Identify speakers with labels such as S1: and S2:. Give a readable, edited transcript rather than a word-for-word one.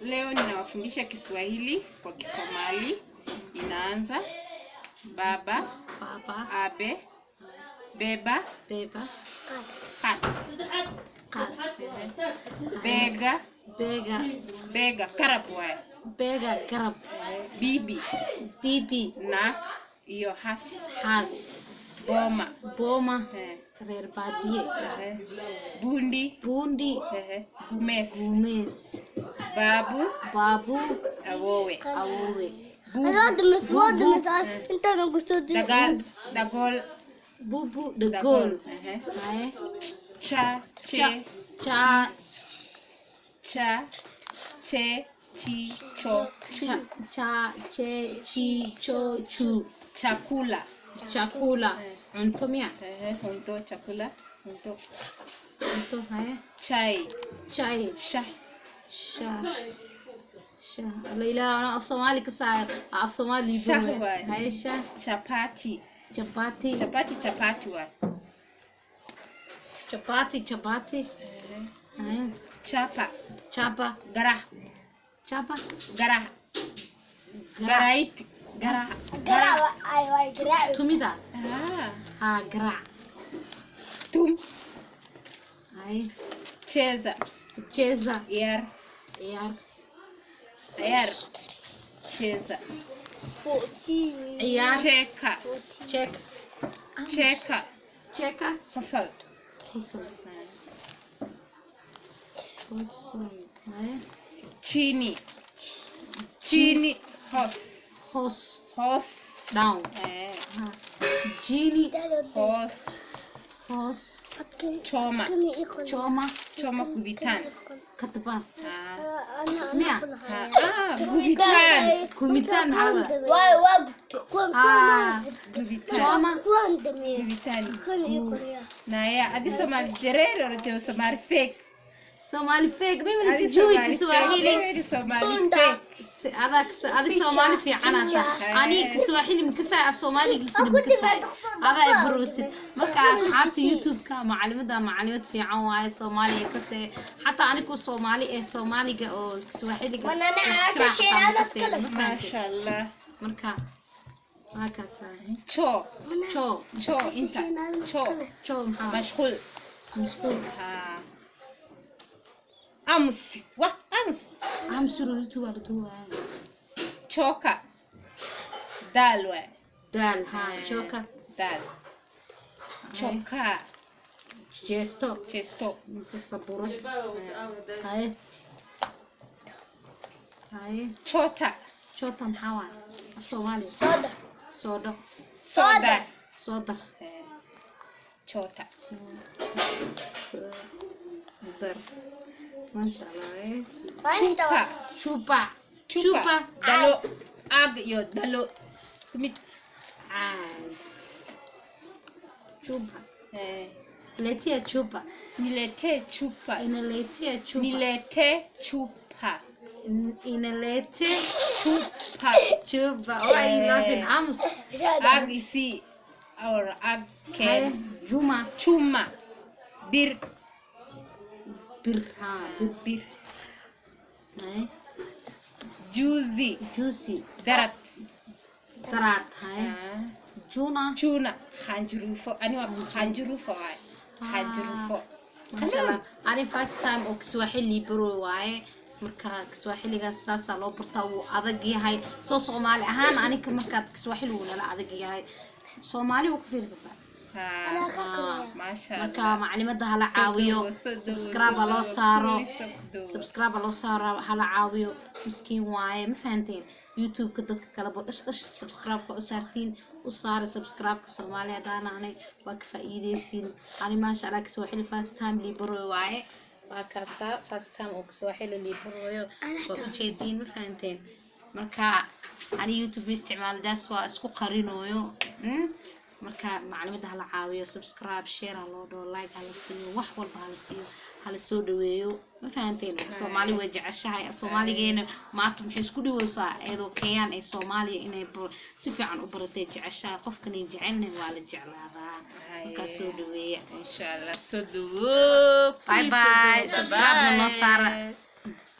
S1: Leo ninawafundisha Kiswahili kwa Kisomali. Inaanza baba, abe, beba, kat, bega, karab waay.
S2: Bega karab. Bibi.
S1: Na iyo has.
S2: Boma. Reer baadiye.
S1: Bundi. Gumes. Babu. Awowe. Dagol.
S2: Bubu dagol.
S1: Cha. Che. Chi. Cho. Chu. Chakula.
S2: Unto mia.
S1: Unto chakula. Unto
S2: Chai.
S1: Shah.
S2: Leila أنا في صومالي كسا في صومالي
S1: شهوة.
S2: هاي شا.
S1: Chapati waay.
S2: Chapati. Hai. Chapa.
S1: Garah.
S2: Tumida. Garah.
S1: Tum.
S2: Hai.
S1: Cheza. Yar. Cheza. Cheka. Hustle.
S2: Hai.
S1: Chini. Horse.
S2: Down. Genie. Horse.
S1: Choma kubitan.
S2: Katapan.
S1: Mia.
S2: Kubitan hawa.
S1: Kubitan. Naya, adi Somali jerero or Somali fake.
S2: Somali fake. Mimi nisijui Kiswahili.
S1: Somali fake.
S2: هذا Somali في عناسة. أنا Kiswahili مكسر في Somali جسدي مكسر. هذا بروسي. مركا أصحابي يوتيوب معلومات في عواي Somali كسر. حتى أنا كو Somali أو Kiswahili.
S1: ما شاء الله.
S2: مركا. هكذا.
S1: شو أنت. شو مشغول. أمس
S2: رتوه
S1: choka dal
S2: ها choka
S1: choka
S2: chesto مسصبورة هاي
S1: chota
S2: محاوى في صومالي soda
S1: chota
S2: ber ما شاء الله chupa
S1: dalo kumit
S2: chupa letea chupa
S1: niletee chupa
S2: inalete chupa why are you laughing Ams
S1: ag isi or ag ke
S2: chuma
S1: bir juicy darat
S2: hai juna
S1: khanjurufo ani wa khanjurufo
S2: mashallah ani first time oo Kiswahili baro waaye marka Kiswahiliga saasa loo bartaa uu adag yahay soo Soomaali ahaan aniga marka Kiswahili uu la adag yahay Soomaali uu ku fiirsataa
S1: ما شاء الله
S2: marka maclimada hala caawiyo subscribe loo saaro hala caawiyo miskiin waaye ma fahanteen YouTube ka dadka kala bodhash subscribe ka u saartiin u saar subscribe ka Soomaaliya daanaanay waa ka faa'iideysiin ani ma sha Allah Kiswahili first time li baro waaye waa ka first time oo Kiswahili li baro waa u jeedin ma fahanteen marka ani YouTube isticmaal daas waa isku qarinooyo marka macluumaadka hala caawiyo subscribe share loo dhoo like hala siiyo wax walba hala siiyo hala soo dhaweeyo ma fahanteen Soomaali way jeceshahay Soomaaligeena maanta maxay isku dhawaysaa eedo Kenyan ee Soomaaliya inay si fiican u baratay jeceshahay qofkan ay jecelnahay waa la jeclaadaa marka soo dhaweeyo
S1: insha Allah soo dhawo
S2: bye subscribe no saara